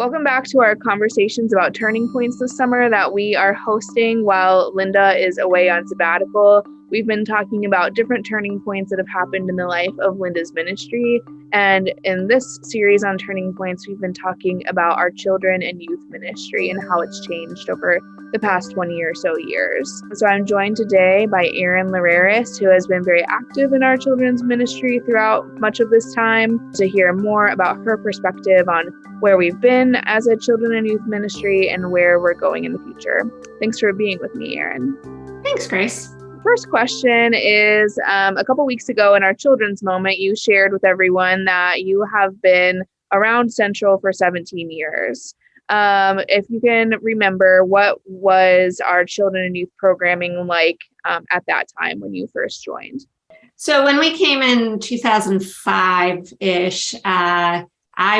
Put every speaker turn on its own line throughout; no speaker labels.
Welcome back to our conversations about turning points this summer that we are hosting while Linda is away on sabbatical. We've been talking about different turning points that have happened in the life of Linda's ministry. And in this series on turning points, we've been talking about our children and youth ministry and how it's changed over the past 20 or so years. So I'm joined today by Erin Leraris, who has been very active in our children's ministry throughout much of this time, to hear more about her perspective on where we've been as a children and youth ministry and where we're going in the future. Thanks for being with me, Erin.
Thanks, Grace.
First question is, a couple weeks ago in our children's moment, you shared with everyone that you have been around Central for 17 years. If you can remember, what was our children and youth programming like at that time when you first joined?
So when we came in 2005-ish, I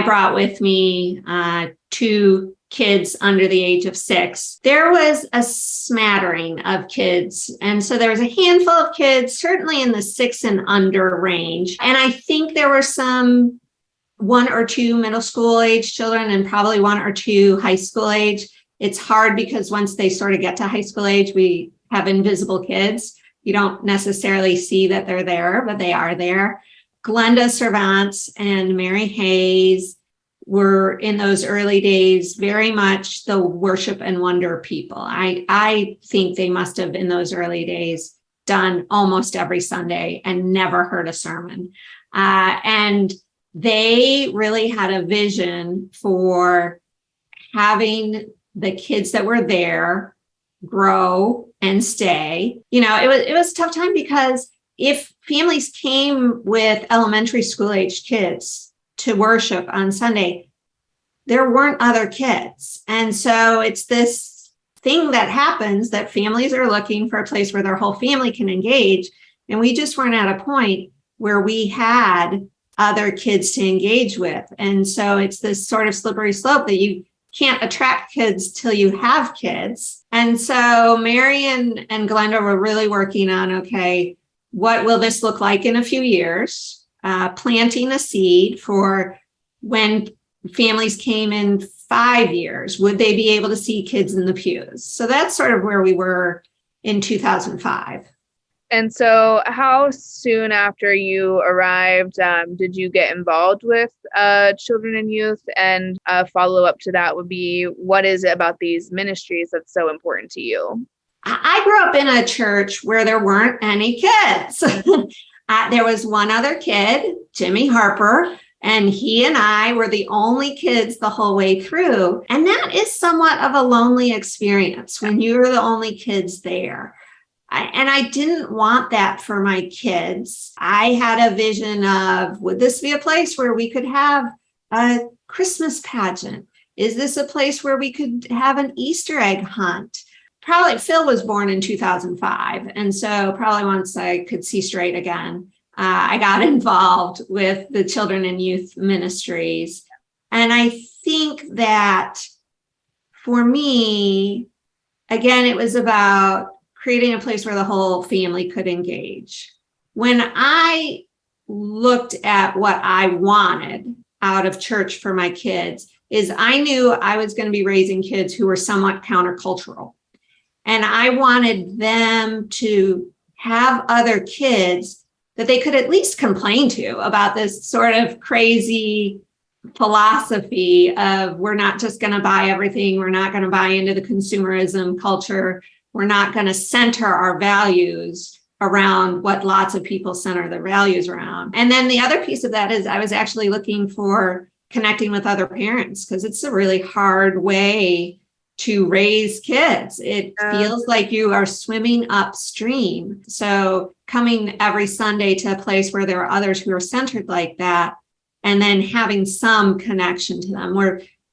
brought with me two kids under the age of 6. There was a smattering of kids. And so there was a handful of kids, certainly in the 6 and under range. And I think there were some 1 or 2 middle school age children and probably 1 or 2 high school age. It's hard because once they sort of get to high school age, we have invisible kids. You don't necessarily see that they're there, but they are there. Glenda Servants and Mary Hayes were in those early days very much the worship and wonder people. I think they must have in those early days done almost every Sunday and never heard a sermon. And they really had a vision for having the kids that were there grow and stay. You know, it was a tough time because if families came with elementary school age kids to worship on Sunday, there weren't other kids. And so it's this thing that happens that families are looking for a place where their whole family can engage. And we just weren't at a point where we had other kids to engage with. And so it's this sort of slippery slope that you can't attract kids till you have kids. And so Mary and Glenda were really working on, okay, what will this look like in a few years? Planting a seed for when families came in 5 years, would they be able to see kids in the pews? So that's sort of where we were in 2005.
And so how soon after you arrived did you get involved with children and youth? And a follow-up to that would be, what is it about these ministries that's so important to you?
I grew up in a church where there weren't any kids. There was one other kid, Jimmy Harper, and he and I were the only kids the whole way through. And that is somewhat of a lonely experience when you're the only kids there. And I didn't want that for my kids. I had a vision of, would this be a place where we could have a Christmas pageant? Is this a place where we could have an Easter egg hunt? Probably Phil was born in 2005. And so probably once I could see straight again, I got involved with the children and youth ministries. And I think that for me, again, it was about creating a place where the whole family could engage. When I looked at what I wanted out of church for my kids, is I knew I was going to be raising kids who were somewhat countercultural. And I wanted them to have other kids that they could at least complain to about this sort of crazy philosophy of, we're not just going to buy everything. We're not going to buy into the consumerism culture. We're not going to center our values around what lots of people center their values around. And then the other piece of that is I was actually looking for connecting with other parents, because it's a really hard way to raise kids. It feels like you are swimming upstream. So coming every Sunday to a place where there are others who are centered like that, and then having some connection to them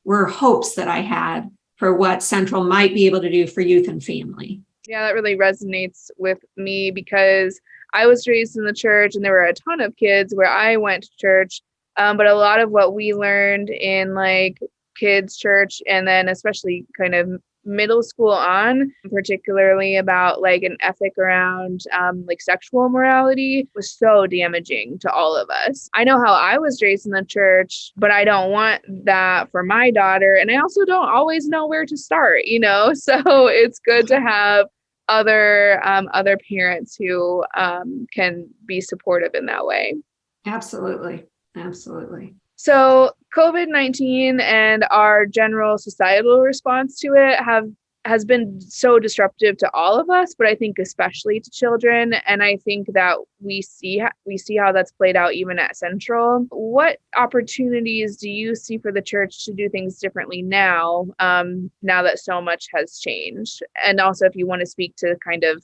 were hopes that I had for what Central might be able to do for youth and family.
Yeah, that really resonates with me because I was raised in the church and there were a ton of kids where I went to church. But a lot of what we learned in like kids church, and then especially kind of middle school on, particularly about like an ethic around like sexual morality, was so damaging to all of us. I know how I was raised in the church, but I don't want that for my daughter. And I also don't always know where to start, you know? So it's good to have other parents who can be supportive in that way.
Absolutely. Absolutely.
So COVID-19 and our general societal response to it has been so disruptive to all of us, but I think especially to children. And I think that we see how that's played out even at Central. What opportunities do you see for the church to do things differently now, now that so much has changed? And also, if you want to speak to kind of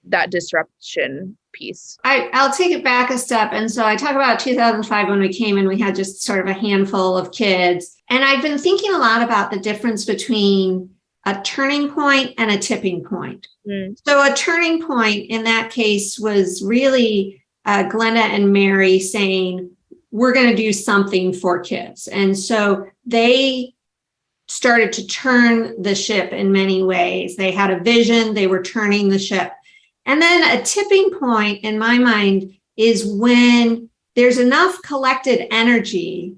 that disruption piece.
I'll take it back a step. And so I talk about 2005 when we came and we had just sort of a handful of kids. And I've been thinking a lot about the difference between a turning point and a tipping point. So a turning point in that case was really Glenda and Mary saying, we're going to do something for kids. And so they started to turn the ship in many ways. They had a vision, they were turning the ship. And then a tipping point in my mind is when there's enough collected energy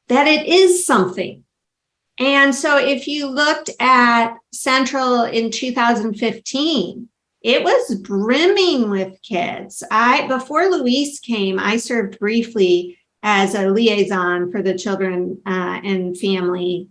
that it is something. And so if you looked at Central in 2015, it was brimming with kids. Before Luis came, I served briefly as a liaison for the children and family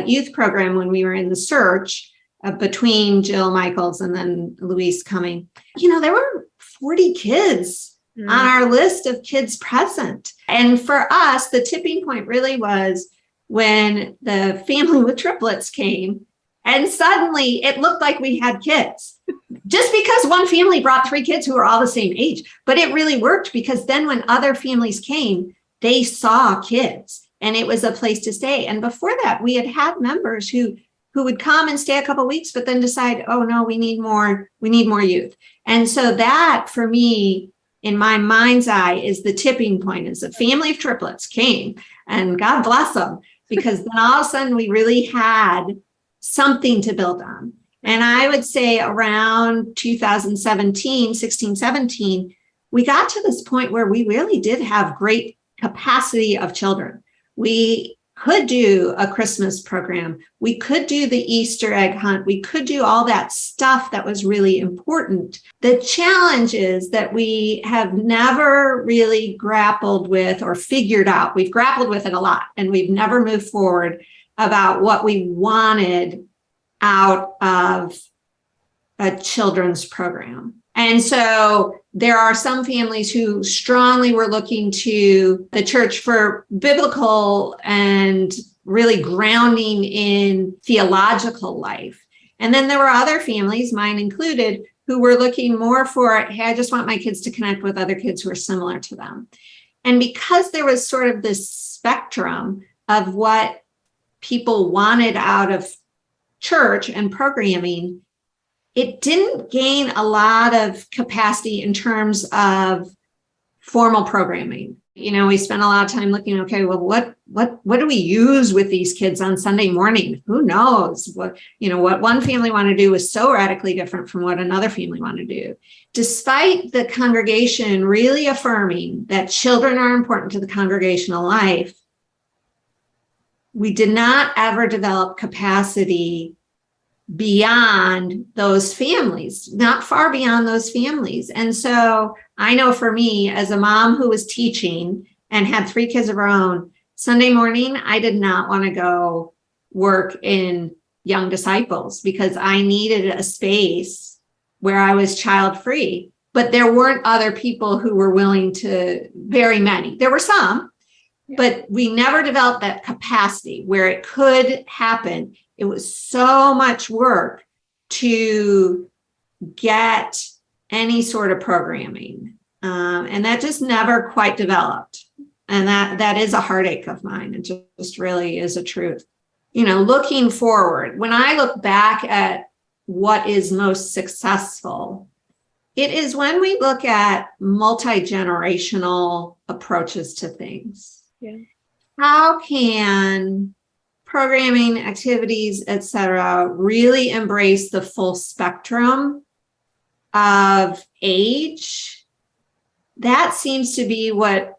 youth program when we were in the search between Jill Michaels and then Luis coming. You know, there were 40 kids on our list of kids present. And for us, the tipping point really was when the family with triplets came and suddenly it looked like we had kids. Just because one family brought 3 kids who were all the same age, but it really worked because then when other families came, they saw kids and it was a place to stay. And before that, we had members who would come and stay a couple of weeks, but then decide, oh no, we need more youth. And so that for me, in my mind's eye, is the tipping point, is a family of triplets came and God bless them, because then all of a sudden we really had something to build on. And I would say around 2017, 16, 17, we got to this point where we really did have great capacity of children. We could do a Christmas program. We could do the Easter egg hunt. We could do all that stuff that was really important. The challenge is that we have never really grappled with or figured out. We've grappled with it a lot, and we've never moved forward about what we wanted out of a children's program. And so there are some families who strongly were looking to the church for biblical and really grounding in theological life. And then there were other families, mine included, who were looking more for, hey, I just want my kids to connect with other kids who are similar to them. And because there was sort of this spectrum of what people wanted out of church and programming, it didn't gain a lot of capacity in terms of formal programming. You know, we spent a lot of time looking, okay, well, what do we use with these kids on Sunday morning? Who knows? What one family wanted to do was so radically different from what another family wanted to do. Despite the congregation really affirming that children are important to the congregational life, we did not ever develop capacity beyond those families, not far beyond those families. And so I know for me, as a mom who was teaching and had 3 kids of her own, Sunday morning, I did not want to go work in young disciples because I needed a space where I was child free. But there weren't other people who were willing to, very many. There were some, but we never developed that capacity where it could happen. It was so much work to get any sort of programming. And that just never quite developed. And that is a heartache of mine. It just really is a truth. You know, looking forward, when I look back at what is most successful, it is when we look at multi-generational approaches to things.
Yeah.
How can programming, activities, etc., really embrace the full spectrum of age, that seems to be what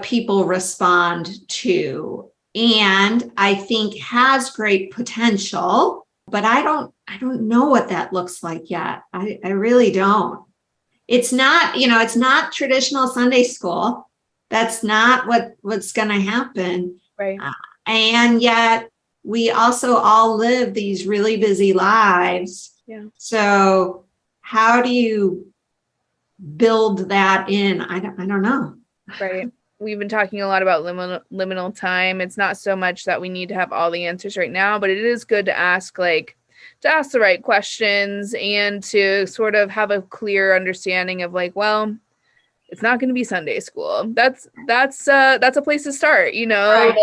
people respond to, and I think has great potential, but I don't know what that looks like yet. I really don't. It's not, it's not traditional Sunday school. That's not what's going to happen.
Right.
And yet we also all live these really busy lives.
Yeah.
So how do you build that in? I don't know.
Right. We've been talking a lot about liminal time. It's not so much that we need to have all the answers right now, but it is good to ask the right questions and to sort of have a clear understanding of well, it's not going to be Sunday school. That's a place to start,
Right.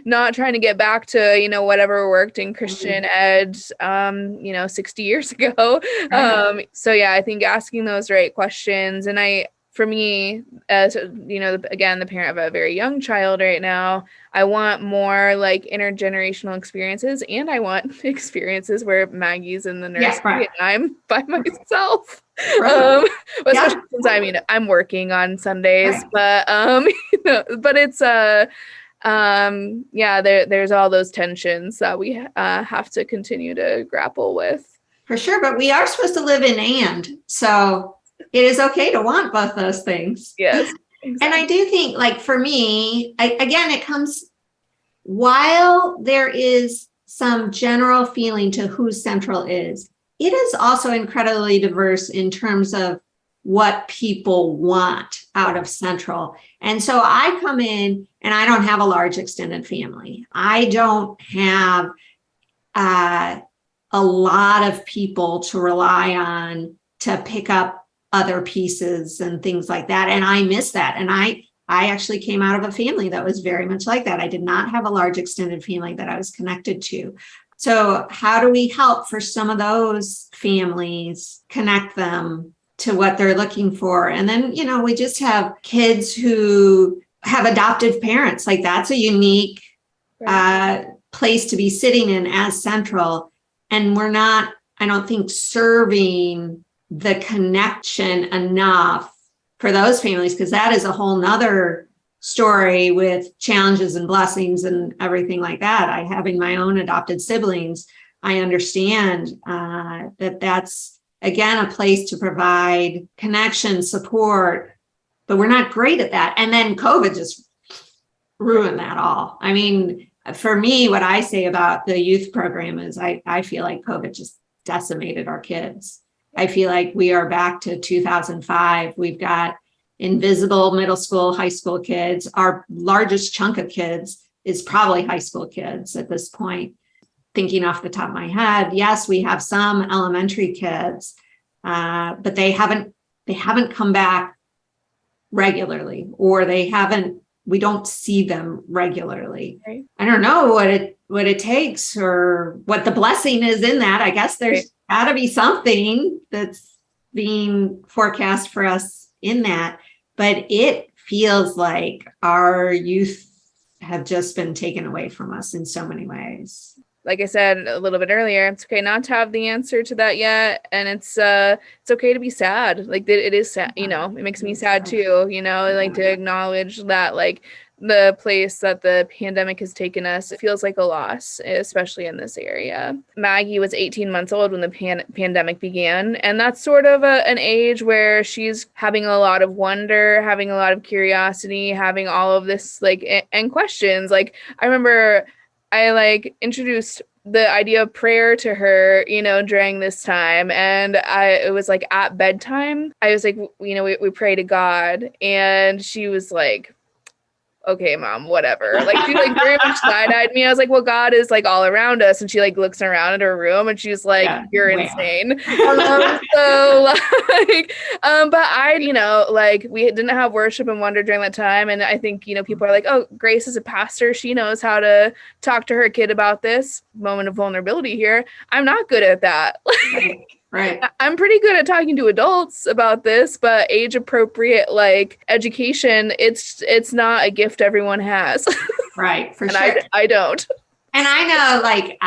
Not trying to get back to, whatever worked in Christian ed, 60 years ago.
Right.
So yeah, I think asking those right questions, and for me, as again, the parent of a very young child right now, I want more intergenerational experiences, and I want experiences where Maggie's in the nursery
right.
and I'm by myself.
Right.
Especially since I'm working on Sundays,
Right.
but but it's there's all those tensions that we have to continue to grapple with.
For sure, but we are supposed to live in so it is okay to want both those things.
Yes. Exactly.
And I do think, for me, again, it comes while there is some general feeling to who Central is, it is also incredibly diverse in terms of what people want out of Central. And so I come in and I don't have a large extended family. I don't have a lot of people to rely on to pick up other pieces and things like that. And I miss that. And I actually came out of a family that was very much like that. I did not have a large extended family that I was connected to. So how do we help for some of those families, connect them to what they're looking for? And then, we just have kids who have adoptive parents. That's a unique place to be sitting in as Central. And we're not, I don't think, serving the connection enough for those families, because that is a whole nother story with challenges and blessings and everything like that. Having my own adopted siblings, I understand that's, again, a place to provide connection, support, but we're not great at that. And then COVID just ruined that all. I mean, for me, what I say about the youth program is I feel like COVID just decimated our kids. I feel like we are back to 2005. We've got invisible middle school, high school kids. Our largest chunk of kids is probably high school kids at this point. Thinking off the top of my head, yes, we have some elementary kids, but they haven't come back regularly, or we don't see them regularly.
Right.
I don't know what it takes or what the blessing is in that. I guess there's got to be something that's being forecast for us in that, but it feels like our youth have just been taken away from us in so many ways.
Like I said a little bit earlier, it's okay not to have the answer to that yet, and it's okay to be sad. It is sad, it makes me sad too, to acknowledge that the place that the pandemic has taken us, it feels like a loss, especially in this area. Maggie was 18 months old when the pandemic began, and that's sort of an age where she's having a lot of wonder, having a lot of curiosity, having all of this and questions. I remember I introduced the idea of prayer to her, during this time. And it was at bedtime, I was we pray to God. And she was like, okay, Mom, whatever. She very much side-eyed me. I was like, well, God is all around us. And she looks around at her room and she's like, you're insane. But we didn't have worship and wonder during that time. And I think, people are like, oh, Grace is a pastor. She knows how to talk to her kid about this moment of vulnerability here. I'm not good at that.
Right.
I'm pretty good at talking to adults about this, but age appropriate education, it's not a gift everyone has.
Right. For
and
sure.
I don't.
And I know, like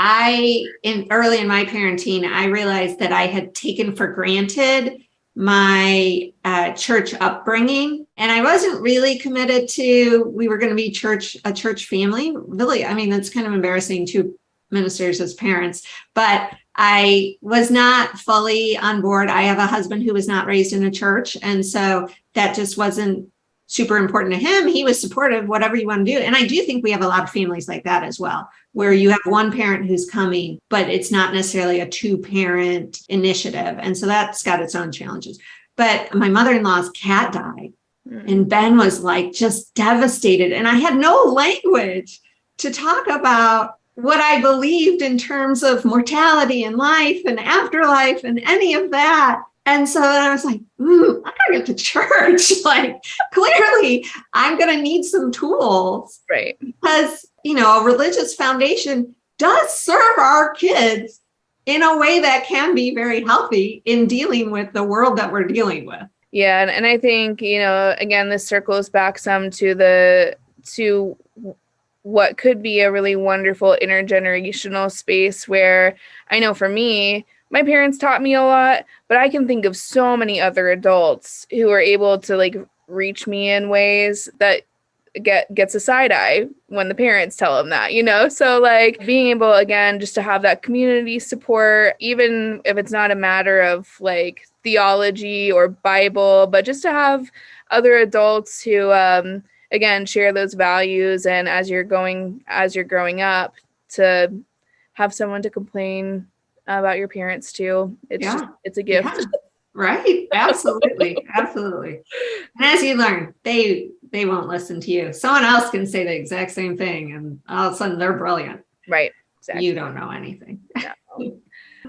early in my parenting, I realized that I had taken for granted my church upbringing, and I wasn't really committed to, we were going to be a church family. Really, I mean, that's kind of embarrassing, two ministers as parents, but I was not fully on board. I have a husband who was not raised in a church, and so that just wasn't super important to him. He was supportive, whatever you want to do. And I do think we have a lot of families like that as well, where you have one parent who's coming, but it's not necessarily a 2-parent initiative. And so that's got its own challenges. But my mother-in-law's cat died, and Ben was like just devastated. And I had no language to talk about what I believed in terms of mortality and life and afterlife and any of that. And so I was like, I gotta get to church. Like, clearly, I'm gonna need some tools.
Right.
Because, a religious foundation does serve our kids in a way that can be very healthy in dealing with the world that we're dealing with.
Yeah. And I think, again, this circles back some to what could be a really wonderful intergenerational space where I know for me, my parents taught me a lot, but I can think of so many other adults who are able to like reach me in ways that gets a side eye when the parents tell them that, So like being able, again, just to have that community support, even if it's not a matter of like theology or Bible, but just to have other adults who, again, share those values. And as you're growing up, to have someone to complain about your parents too. It's a gift. Yeah.
Right. Absolutely. Absolutely. And as you learn, they won't listen to you. Someone else can say the exact same thing, and all of a sudden they're brilliant.
Right. Exactly.
You don't know anything.
No.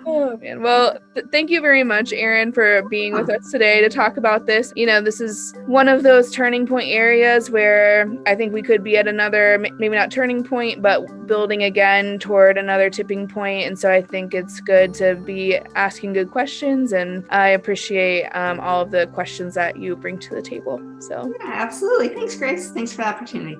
Oh man. Well, thank you very much, Erin, for being with us today to talk about this. This is one of those turning point areas where I think we could be at another, maybe not turning point, but building again toward another tipping point. And so I think it's good to be asking good questions, and I appreciate all of the questions that you bring to the table. So
yeah, absolutely. Thanks, Grace. Thanks for the opportunity.